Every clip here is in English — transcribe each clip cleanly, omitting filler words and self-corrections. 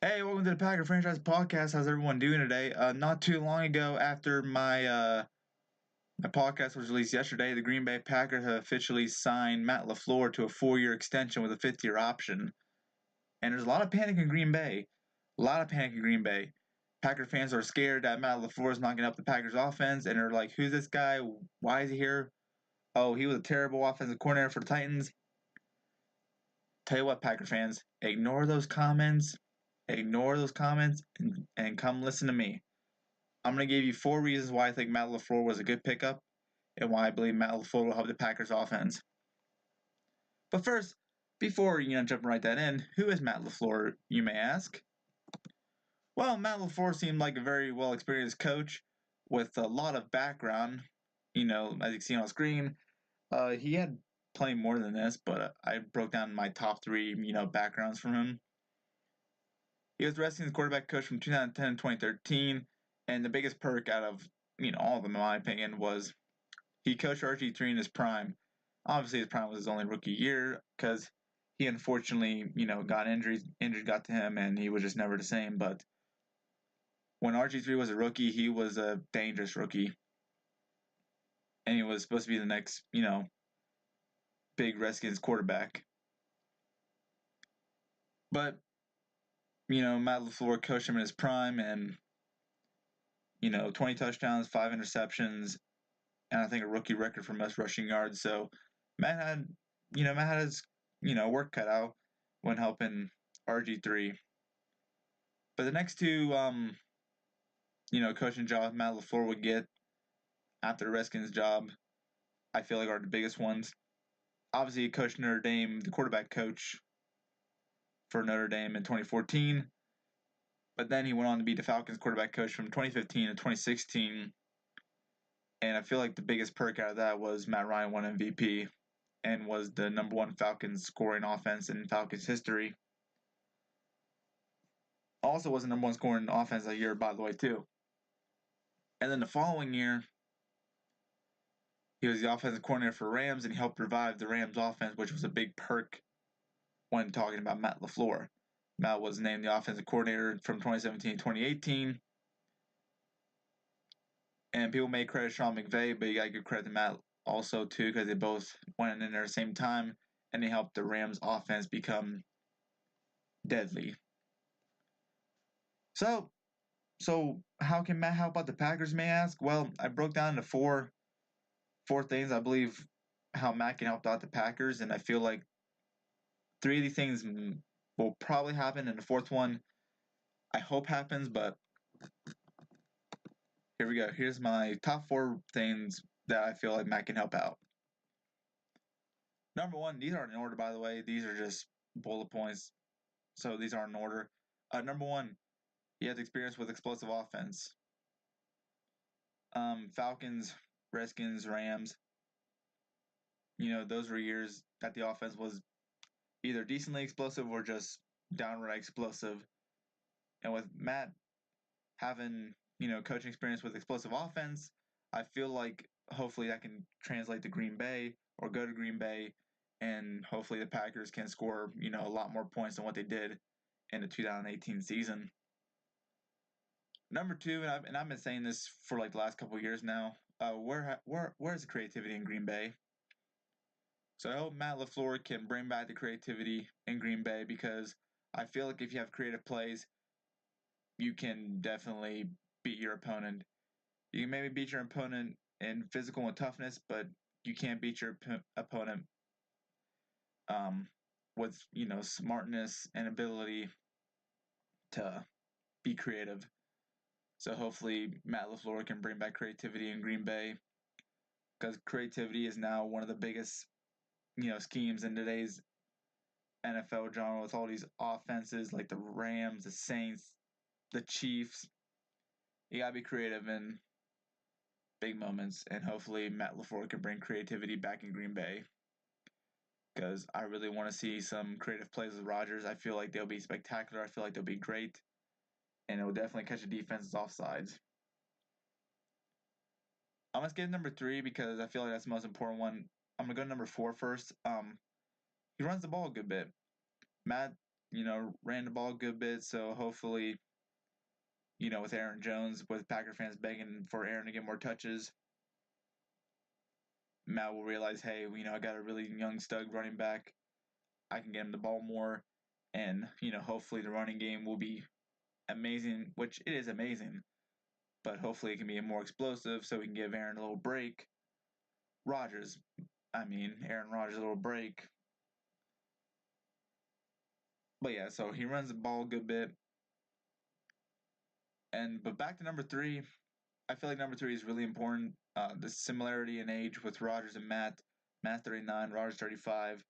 Hey, welcome to the Packer Franchise Podcast. How's everyone doing today? Not too long ago, after my podcast was released yesterday, the Green Bay Packers have officially signed Matt Lafluer to a 4-year extension with a fifth-year option. And there's a lot of panic in Green Bay. A lot of panic in Green Bay. Packer fans are scared that Matt Lafleur is knocking up the Packers offense, and they're like, "Who's this guy? Why is he here? Oh, he was a terrible offensive coordinator for the Titans." Tell you what, Packer fans, ignore those comments. Ignore those comments and come listen to me. I'm going to give you 4 reasons why I think Matt LaFleur was a good pickup and why I believe Matt LaFleur will help the Packers offense. But first, before jumping right that in, who is Matt LaFleur, you may ask? Well, Matt LaFleur seemed like a very well experienced coach with a lot of background. As you can see on screen, he had plenty more than this, but I broke down my top three, backgrounds from him. He was the Redskins quarterback coach from 2010 to 2013, and the biggest perk out of all of them, in my opinion, was he coached RG3 in his prime. Obviously, his prime was his only rookie year because he unfortunately, got injuries. Injury got to him, and he was just never the same. But when RG3 was a rookie, he was a dangerous rookie, and he was supposed to be the next, big Redskins quarterback. But Matt LaFleur coached him in his prime, and 20 touchdowns, 5 interceptions, and I think a rookie record for most rushing yards. So Matt had his work cut out when helping RG3. But the next two coaching jobs Matt LaFleur would get after the Redskins job, I feel like are the biggest ones. Obviously, he coached Notre Dame, the quarterback coach for Notre Dame in 2014. But then he went on to be the Falcons quarterback coach from 2015 to 2016. And I feel like the biggest perk out of that was Matt Ryan won MVP and was the number one Falcons scoring offense in Falcons history. Also was the number one scoring offense that year, by the way, too. And then the following year, he was the offensive coordinator for Rams, and he helped revive the Rams offense, which was a big perk when talking about Matt LaFleur. Matt was named the offensive coordinator from 2017 to 2018. And people may credit Sean McVay, but you got to give credit to Matt also, too, because they both went in there at the same time, and they helped the Rams offense become deadly. So how can Matt help out the Packers, may ask? Well, I broke down into four things I believe how Matt can help out the Packers, and I feel like three of these things will probably happen, and the fourth one I hope happens, but here we go. Here's my top four things that I feel like Matt can help out. Number one, these aren't in order, by the way. These are just bullet points, so these aren't in order. Number one, he has experience with explosive offense. Falcons, Redskins, Rams. Those were years that the offense was either decently explosive or just downright explosive. And with Matt having, coaching experience with explosive offense, I feel like hopefully that can translate to Green Bay or go to Green Bay, and hopefully the Packers can score, a lot more points than what they did in the 2018 season. Number two, and I've been saying this for like the last couple of years now, where's the creativity in Green Bay? So I hope Matt LaFleur can bring back the creativity in Green Bay, because I feel like if you have creative plays, you can definitely beat your opponent. You can maybe beat your opponent in physical and toughness, but you can't beat your opponent with smartness and ability to be creative. So hopefully Matt LaFleur can bring back creativity in Green Bay, because creativity is now one of the biggest schemes in today's NFL genre, with all these offenses like the Rams, the Saints, the Chiefs. You gotta be creative in big moments, and hopefully Matt LaFleur can bring creativity back in Green Bay, because I really want to see some creative plays with Rodgers. I feel like they'll be spectacular. I feel like they'll be great, and it will definitely catch the defense's offsides. I'm gonna skip number three because I feel like that's the most important one. I'm gonna go to number four first. He runs the ball a good bit. Matt ran the ball a good bit. So hopefully, with Aaron Jones, with Packer fans begging for Aaron to get more touches, Matt will realize, hey, I got a really young stud running back. I can get him the ball more, and hopefully the running game will be amazing, which it is amazing. But hopefully it can be more explosive, so we can give Aaron a little break. Aaron Rodgers a little break. But yeah, so he runs the ball a good bit. But back to number 3, I feel like number 3 is really important. The similarity in age with Rodgers and Matt. Matt 39, Rodgers 35.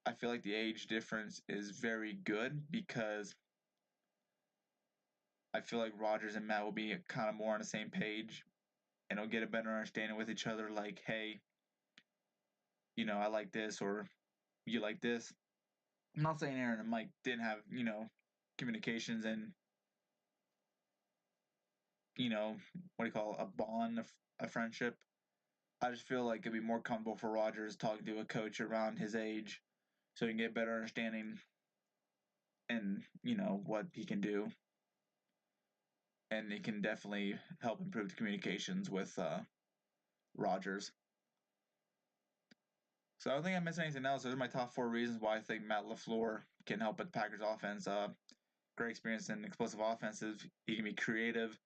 I feel like the age difference is very good because I feel like Rodgers and Matt will be kind of more on the same page and will get a better understanding with each other. Like, hey, I like this, or you like this. I'm not saying Aaron and Mike didn't have, communications and, what do you call it, a bond, a friendship. I just feel like it'd be more comfortable for Rodgers talking to a coach around his age so he can get better understanding and, what he can do. And it can definitely help improve the communications with Rodgers. So I don't think I missed anything else. Those are my top 4 reasons why I think Matt Lafluer can help with the Packers offense. Great experience in explosive offenses. He can be creative.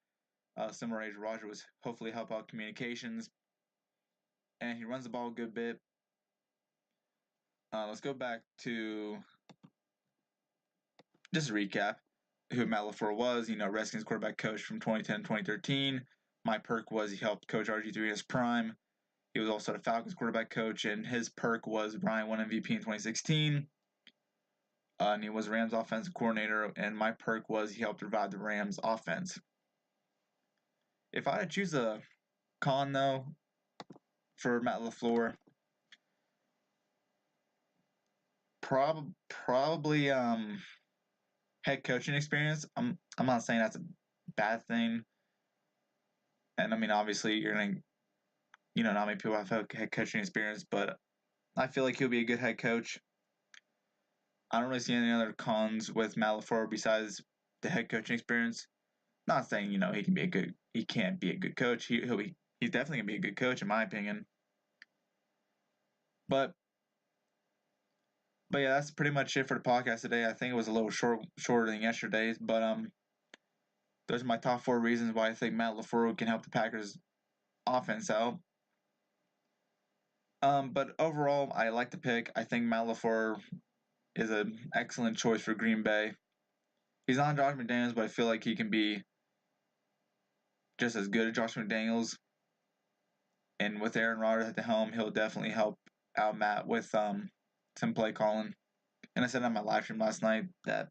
Similar age Rodgers was hopefully help out communications. And he runs the ball a good bit. Let's go back to just a recap who Matt Lafleur was. Redskins quarterback coach from 2010 to 2013. My perk was he helped coach RG3 in his prime. He was also the Falcons quarterback coach, and his perk was Brian won MVP in 2016. And he was Rams offensive coordinator, and my perk was he helped revive the Rams offense. If I had to choose a con, though, for Matt LaFleur, probably head coaching experience. I'm not saying that's a bad thing, and obviously you're gonna not many people have head coaching experience, but I feel like he'll be a good head coach. I don't really see any other cons with Matt LaFleur besides the head coaching experience. Not saying he can't be a good coach. He's definitely gonna be a good coach in my opinion. But yeah, that's pretty much it for the podcast today. I think it was a little shorter than yesterday's, but those are my top 4 reasons why I think Matt LaFleur can help the Packers offense out. But overall, I like the pick. I think Matt LaFleur is an excellent choice for Green Bay. He's not Josh McDaniels, but I feel like he can be just as good as Josh McDaniels. And with Aaron Rodgers at the helm, he'll definitely help out Matt with some play calling. And I said on my live stream last night that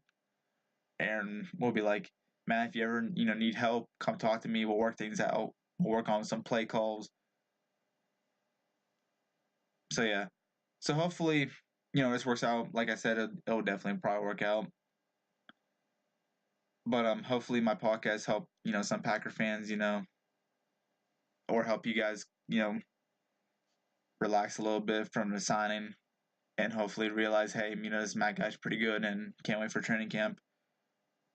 Aaron will be like, Matt, if you ever need help, come talk to me. We'll work things out. We'll work on some play calls. So yeah. So hopefully, this works out. Like I said, it'll definitely probably work out. But hopefully my podcast help some Packer fans or help you guys relax a little bit from the signing, and hopefully realize, hey, this Matt guy's pretty good, and can't wait for training camp.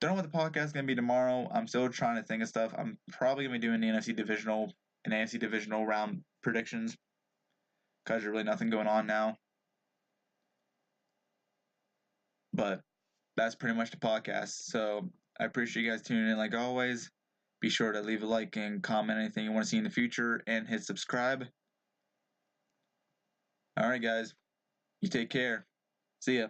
Don't know what the podcast is gonna be tomorrow. I'm still trying to think of stuff. I'm probably gonna be doing the AFC divisional round predictions because there's really nothing going on now. But that's pretty much the podcast. So I appreciate you guys tuning in like always. Be sure to leave a like and comment anything you want to see in the future and hit subscribe. All right, guys. You take care. See ya.